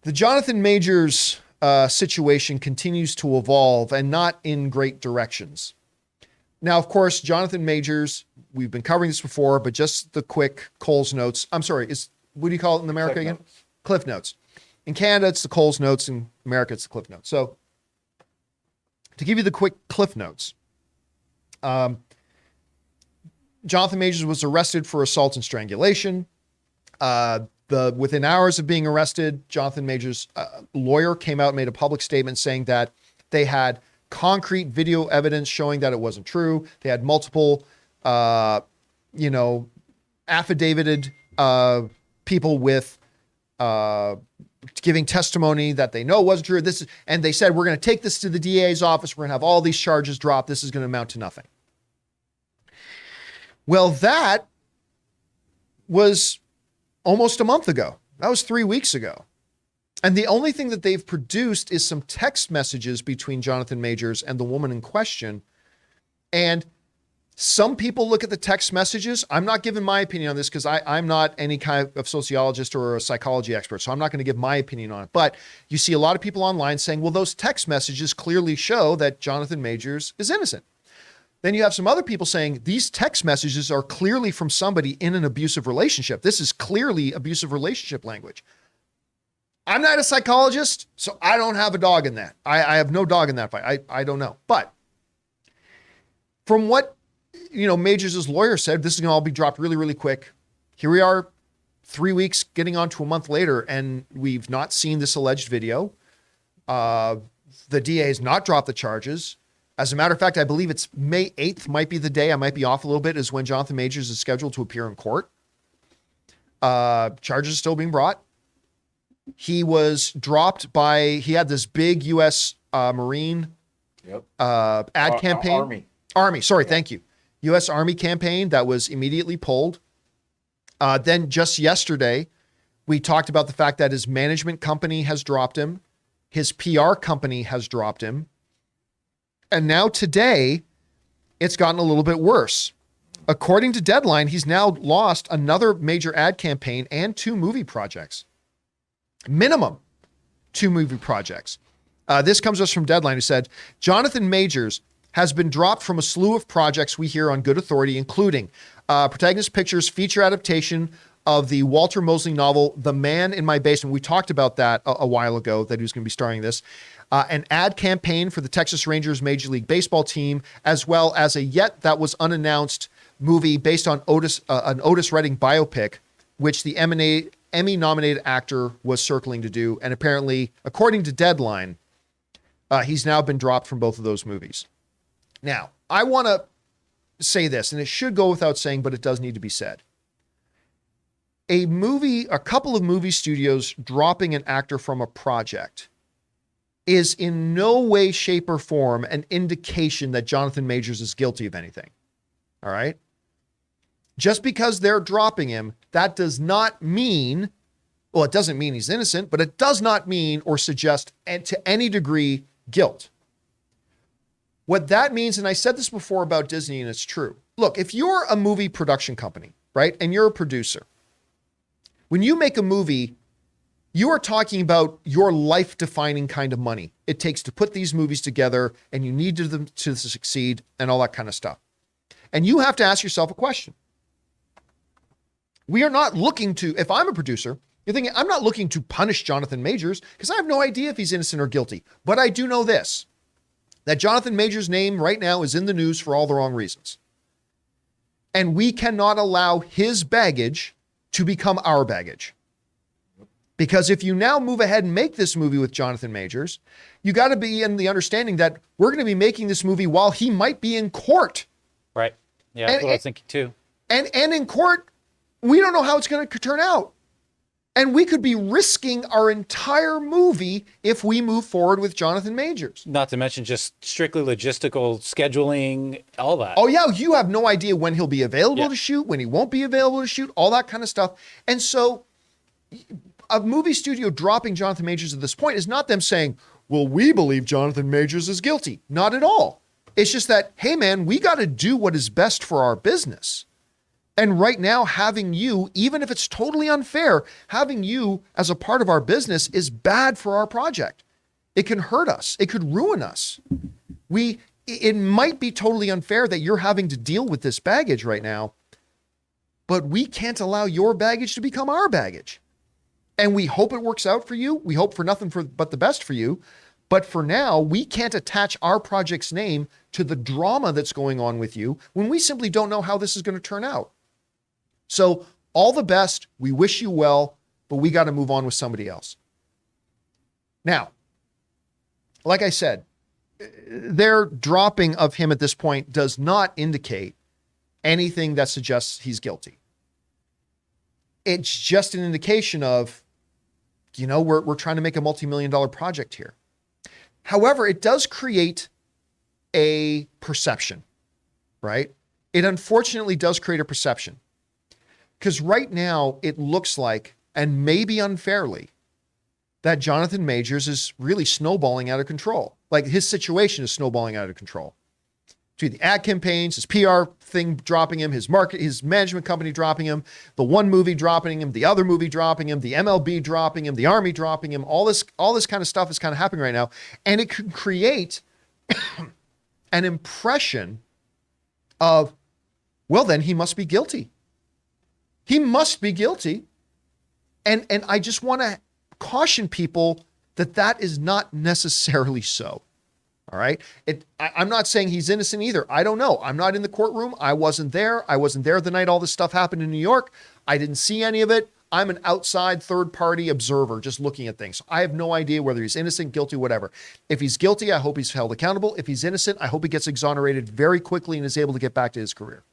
The Jonathan Majors situation continues to evolve and not in great directions. Now, of course, Jonathan Majors, we've been covering this before, but just the quick Coles notes. I'm sorry, what do you call it in America Cliff again? Notes. Cliff Notes. In Canada, it's the Coles Notes. In America, it's the Cliff Notes. So to give you the quick Cliff Notes, Jonathan Majors was arrested for assault and strangulation. Within hours of being arrested, Jonathan Majors' lawyer came out and made a public statement saying that they had concrete video evidence showing that it wasn't true. They had multiple, affidavitted people with giving testimony that they know wasn't true. And they said, we're going to take this to the DA's office. We're going to have all these charges dropped. This is going to amount to nothing. Well, that was almost a month ago. That was 3 weeks ago. And the only thing that they've produced is some text messages between Jonathan Majors and the woman in question. And some people look at the text messages. I'm not giving my opinion on this because I'm not any kind of sociologist or a psychology expert, so I'm not going to give my opinion on it. But you see a lot of people online saying, well, those text messages clearly show that Jonathan Majors is innocent. Then you have some other people saying these text messages are clearly from somebody in an abusive relationship. This is clearly abusive relationship language. I'm not a psychologist, so I don't have a dog in that. I have no dog in that fight. I don't know. But from what, Majors' lawyer said, this is going to all be dropped really, really quick. Here we are 3 weeks getting on to a month later, and we've not seen this alleged video. The DA has not dropped the charges. As a matter of fact, I believe it's May 8th might be the day. I might be off a little bit, is when Jonathan Majors is scheduled to appear in court. Charges are still being brought. He was dropped he had this big U.S. Marine ad campaign. Army. Sorry, thank you. U.S. Army campaign that was immediately pulled. Then just yesterday, we talked about the fact that his management company has dropped him. His PR company has dropped him. And now today, it's gotten a little bit worse. According to Deadline, he's now lost another major ad campaign and 2 movie projects. Minimum 2 movie projects. This comes to us from Deadline, who said, Jonathan Majors has been dropped from a slew of projects we hear on good authority, including Protagonist Pictures' feature adaptation of the Walter Mosley novel, The Man in My Basement. We talked about that a while ago, that he was going to be starring in this. An ad campaign for the Texas Rangers Major League Baseball team, as well as a yet that was unannounced movie based on an Otis Redding biopic, which the Emmy-nominated actor was circling to do. And apparently, according to Deadline, he's now been dropped from both of those movies. Now, I want to say this, and it should go without saying, but it does need to be said. A couple of movie studios dropping an actor from a project is in no way, shape, or form an indication that Jonathan Majors is guilty of anything. All right? Just because they're dropping him, that does not mean, well, it doesn't mean he's innocent, but it does not mean or suggest to any degree guilt. What that means, and I said this before about Disney, and it's true. Look, if you're a movie production company, right, and you're a producer, when you make a movie, you are talking about your life-defining kind of money it takes to put these movies together, and you need them to succeed and all that kind of stuff. And you have to ask yourself a question. We are not looking to, if I'm a producer, you're thinking, I'm not looking to punish Jonathan Majors because I have no idea if he's innocent or guilty. But I do know this, that Jonathan Majors' name right now is in the news for all the wrong reasons. And we cannot allow his baggage to become our baggage. Because if you now move ahead and make this movie with Jonathan Majors, you got to be in the understanding that we're going to be making this movie while he might be in court. Right. Yeah, that's what I was thinking too. And in court, we don't know how it's going to turn out. And we could be risking our entire movie if we move forward with Jonathan Majors. Not to mention just strictly logistical scheduling, all that. Oh yeah, you have no idea when he'll be available to shoot, when he won't be available to shoot, all that kind of stuff. And so a movie studio dropping Jonathan Majors at this point is not them saying, well, we believe Jonathan Majors is guilty. Not at all. It's just that, hey man, we got to do what is best for our business. And right now, having you, even if it's totally unfair, having you as a part of our business is bad for our project. It can hurt us. It could ruin us. It might be totally unfair that you're having to deal with this baggage right now, but we can't allow your baggage to become our baggage. And we hope it works out for you. We hope for nothing but the best for you. But for now, we can't attach our project's name to the drama that's going on with you when we simply don't know how this is going to turn out. So all the best. We wish you well, but we got to move on with somebody else. Now, like I said, their dropping of him at this point does not indicate anything that suggests he's guilty. It's just an indication of, we're trying to make a multi-million-dollar project here. However, it does create a perception, right? It unfortunately does create a perception. Because right now it looks like, and maybe unfairly, that Jonathan Majors is really snowballing out of control. Like his situation is snowballing out of control. Between the ad campaigns, his PR thing dropping him, his management company dropping him, the one movie dropping him, the other movie dropping him, the MLB dropping him, the Army dropping him, all this kind of stuff is kind of happening right now. And it could create an impression of, well, then he must be guilty. He must be guilty. And I just want to caution people that is not necessarily so. All right. I'm not saying he's innocent either. I don't know. I'm not in the courtroom. I wasn't there. I wasn't there the night all this stuff happened in New York. I didn't see any of it. I'm an outside third-party observer just looking at things. I have no idea whether he's innocent, guilty, whatever. If he's guilty, I hope he's held accountable. If he's innocent, I hope he gets exonerated very quickly and is able to get back to his career.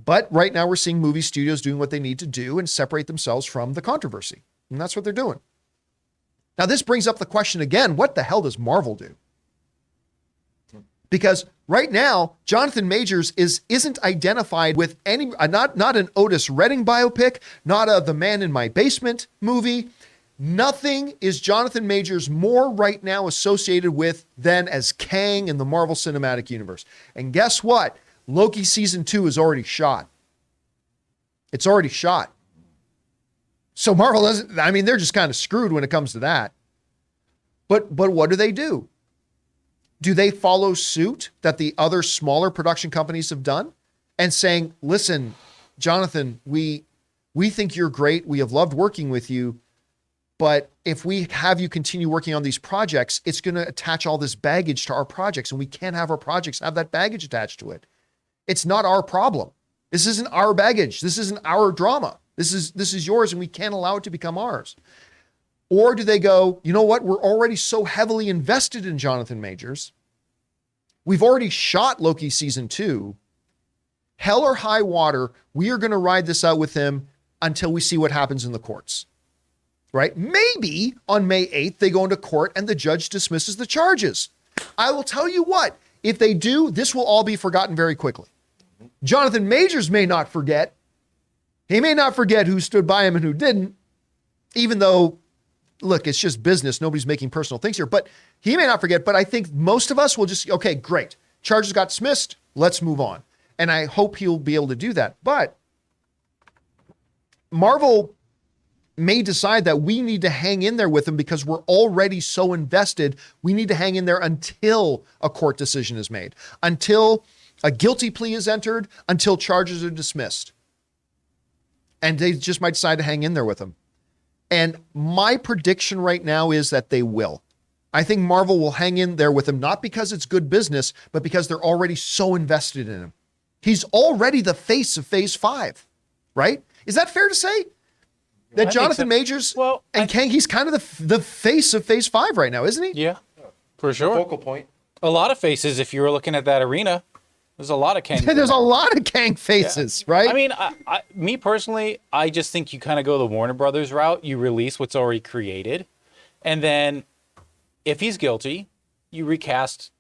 But right now we're seeing movie studios doing what they need to do and separate themselves from the controversy. And that's what they're doing. Now, this brings up the question again, what the hell does Marvel do? Because right now, Jonathan Majors isn't identified with any, not an Otis Redding biopic, not a The Man in My Basement movie. Nothing is Jonathan Majors more right now associated with than as Kang in the Marvel Cinematic Universe. And guess what? Loki season 2 is already shot. It's already shot. So Marvel they're just kind of screwed when it comes to that. But what do? Do they follow suit that the other smaller production companies have done and saying, listen, Jonathan, we think you're great. We have loved working with you. But if we have you continue working on these projects, it's going to attach all this baggage to our projects, and we can't have our projects have that baggage attached to it. It's not our problem. This isn't our baggage. This isn't our drama. This is yours, and we can't allow it to become ours. Or do they go, you know what? We're already so heavily invested in Jonathan Majors. We've already shot Loki season 2. Hell or high water, we are going to ride this out with him until we see what happens in the courts. Right? Maybe on May 8th, they go into court and the judge dismisses the charges. I will tell you what, if they do, this will all be forgotten very quickly. Jonathan Majors may not forget. He may not forget who stood by him and who didn't, even though, look, it's just business. Nobody's making personal things here, but he may not forget. But I think most of us will just, okay, great. Charges got dismissed. Let's move on. And I hope he'll be able to do that. But Marvel may decide that we need to hang in there with him because we're already so invested. We need to hang in there until a court decision is made, until a guilty plea is entered, until charges are dismissed. And they just might decide to hang in there with him. And my prediction right now is that they will. I think Marvel will hang in there with him, not because it's good business, but because they're already so invested in him. He's already the face of Phase 5, right? Is that fair to say? That Jonathan Majors Kang, he's kind of the face of Phase 5 right now, isn't he? Yeah, for sure. Focal point. A lot of faces, if you were looking at that arena. There's a lot of Kang. There's a lot of Kang faces, right? I mean, me personally, I just think you kind of go the Warner Brothers route. You release what's already created. And then if he's guilty, you recast.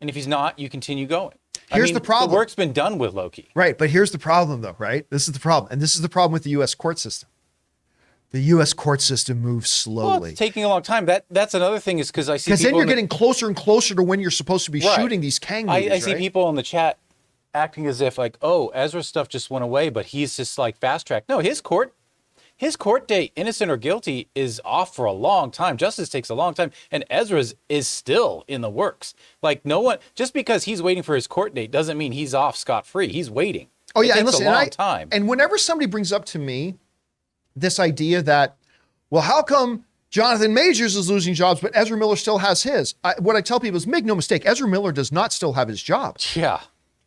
And if he's not, you continue going. Here's the problem. The work's been done with Loki. Right. But here's the problem, though, right? This is the problem. And this is the problem with the U.S. court system. The U.S. court system moves slowly. Well, it's taking a long time. That's another thing is because I see because then you're getting closer and closer to when you're supposed to be shooting these Kang movies. I see people in the chat acting as if like, oh, Ezra's stuff just went away, but he's just like fast tracked. No, his court date, innocent or guilty, is off for a long time. Justice takes a long time, and Ezra's is still in the works. Like, no one, just because he's waiting for his court date doesn't mean he's off scot-free. He's waiting. Oh yeah, it takes and listen, a long time. And whenever somebody brings up to me this idea that, well, how come Jonathan Majors is losing jobs, but Ezra Miller still has his? What I tell people is, make no mistake, Ezra Miller does not still have his job. Yeah.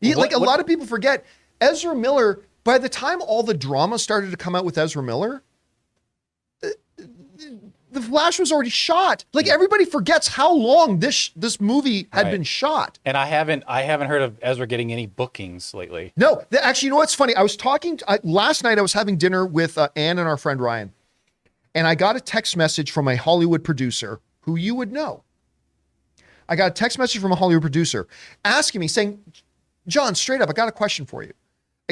A lot of people forget, Ezra Miller, by the time all the drama started to come out with Ezra Miller, The Flash was already shot. Like, everybody forgets how long this movie had been shot. And I haven't heard of Ezra getting any bookings lately. No, actually, you know what's funny? I was talking last night. I was having dinner with Ann and our friend Ryan, and I got a text message from a Hollywood producer who you would know. I got a text message from a Hollywood producer asking me, saying, "John, straight up, I got a question for you.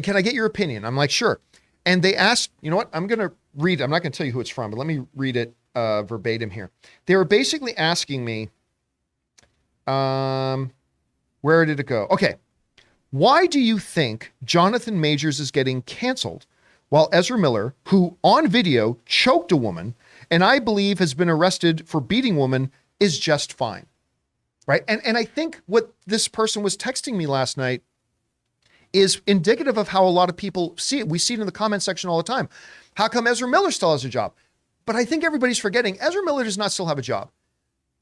Can I get your opinion?" I'm like, "Sure." And they asked, you know what? I'm going to read it. I'm not going to tell you who it's from, but let me read it verbatim here. They were basically asking me, where did it go? Okay. Why do you think Jonathan Majors is getting canceled while Ezra Miller, who on video choked a woman and I believe has been arrested for beating a woman, is just fine? Right? And I think what this person was texting me last night is indicative of how a lot of people see it. We see it in the comment section all the time. How come Ezra Miller still has a job? But I think everybody's forgetting Ezra Miller does not still have a job.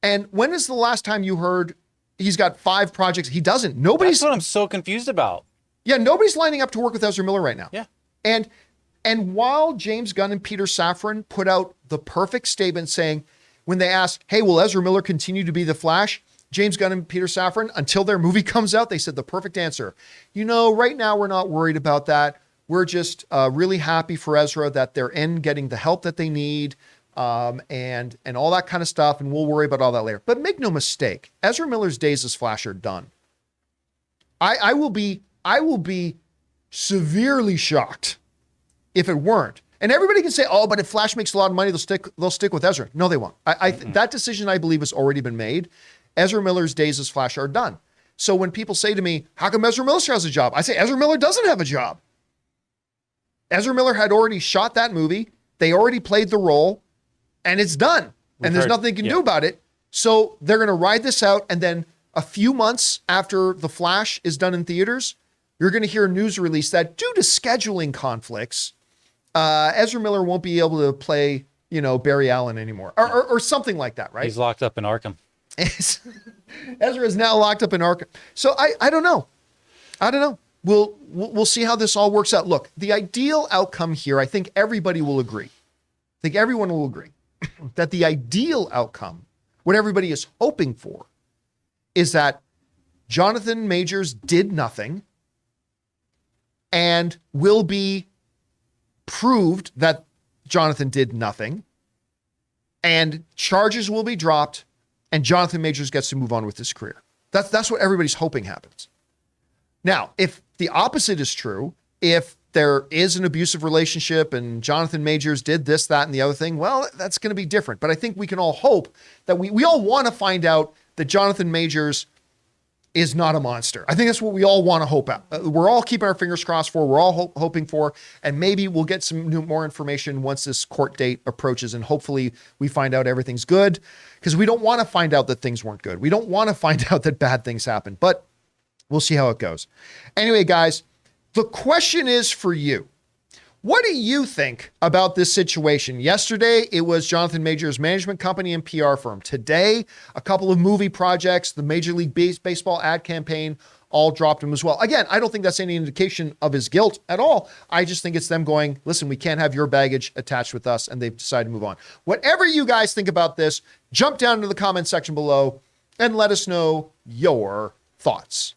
And when is the last time you heard he's got 5 projects? He doesn't. Nobody's. That's what I'm so confused about. Yeah, nobody's lining up to work with Ezra Miller right now. Yeah. And while James Gunn and Peter Safran put out the perfect statement saying, when they asked, hey, will Ezra Miller continue to be the Flash? James Gunn and Peter Safran, until their movie comes out, they said the perfect answer. You know, right now we're not worried about that. We're just really happy for Ezra that they're getting the help that they need, and all that kind of stuff, and we'll worry about all that later. But make no mistake, Ezra Miller's days as Flash are done. I will be severely shocked if it weren't. And everybody can say, oh, but if Flash makes a lot of money, they'll stick with Ezra. No, they won't. That decision, I believe, has already been made. Ezra Miller's days as Flash are done. So when people say to me, how come Ezra Miller has a job? I say, Ezra Miller doesn't have a job. Ezra Miller had already shot that movie. They already played the role, and it's done. There's nothing they can do about it. So they're going to ride this out. And then a few months after The Flash is done in theaters, you're going to hear a news release that due to scheduling conflicts, Ezra Miller won't be able to play, Barry Allen anymore, or something like that, right? He's locked up in Arkham. Ezra is now locked up in Arkham. So I don't know. We'll see how this all works out. Look, the ideal outcome here, I think everybody will agree. I think everyone will agree that the ideal outcome, what everybody is hoping for, is that Jonathan Majors did nothing and will be proved that Jonathan did nothing, and charges will be dropped, and Jonathan Majors gets to move on with his career. That's what everybody's hoping happens. Now, if the opposite is true, if there is an abusive relationship and Jonathan Majors did this, that, and the other thing, well, that's going to be different. But I think we can all hope that we all want to find out that Jonathan Majors is not a monster. I think that's what we all want to hope out. We're all keeping our fingers crossed for, we're all hoping for, and maybe we'll get some more information once this court date approaches, and hopefully we find out everything's good, because we don't want to find out that things weren't good. We don't want to find out that bad things happen, but we'll see how it goes. Anyway, guys, the question is for you. What do you think about this situation? Yesterday, it was Jonathan Majors' management company and PR firm. Today, a couple of movie projects, the Major League Baseball ad campaign, all dropped him as well. Again, I don't think that's any indication of his guilt at all. I just think it's them going, listen, we can't have your baggage attached with us, and they've decided to move on. Whatever you guys think about this, jump down to the comment section below and let us know your thoughts.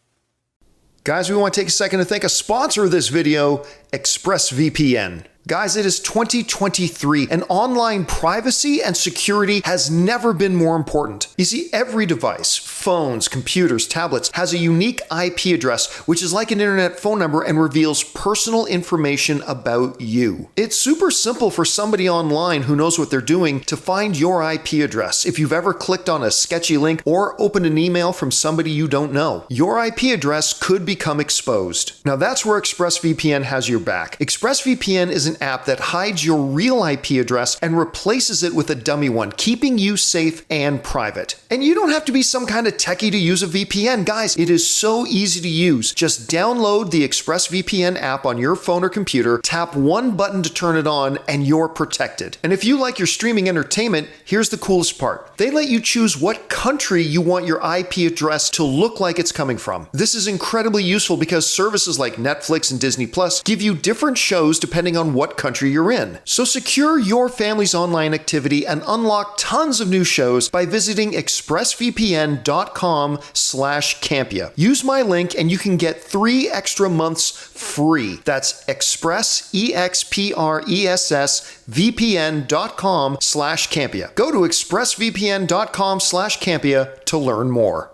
Guys, we want to take a second to thank a sponsor of this video, ExpressVPN. Guys, it is 2023, and online privacy and security has never been more important. You see, every device, phones, computers, tablets, has a unique IP address, which is like an internet phone number and reveals personal information about you. It's super simple for somebody online who knows what they're doing to find your IP address if you've ever clicked on a sketchy link or opened an email from somebody you don't know. Your IP address could become exposed. Now that's where ExpressVPN has your back. ExpressVPN is an app that hides your real IP address and replaces it with a dummy one, keeping you safe and private. And you don't have to be some kind of techie to use a VPN. Guys, it is so easy to use. Just download the ExpressVPN app on your phone or computer, tap one button to turn it on, and you're protected. And if you like your streaming entertainment, here's the coolest part. They let you choose what country you want your IP address to look like it's coming from. This is incredibly useful because services like Netflix and Disney Plus give you different shows depending on what country you're in. So secure your family's online activity and unlock tons of new shows by visiting expressvpn.com/Campea. Use my link and you can get 3 extra months free. That's expressvpn.com/Campea. Go to expressvpn.com/Campea to learn more.